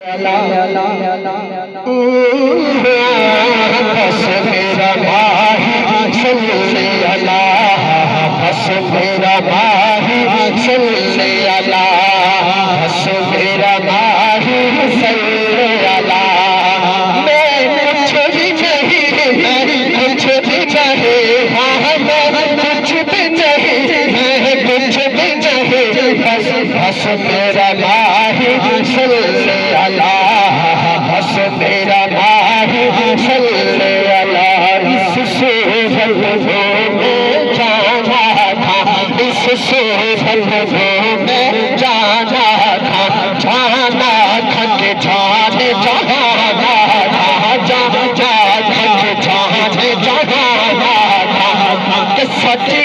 बस मेरा भाई सल्ले अला, बस मेरा भाई सल्ले अला, बस मेरा भाई सल्ले अला। मैं कुछ भी नहीं, कुछ भी नहीं, हाँ मैं कुछ भी नहीं, मैं कुछ भी नहीं, बस मेरा भाई सल्ले अला, बस मेरा भाई सल्ले अला। इससे जल्दों में जाना था, इससे जल्दों में जाना था, जाना था कि जाने जाना था, जाना था कि जाने जाना था कि सच्ची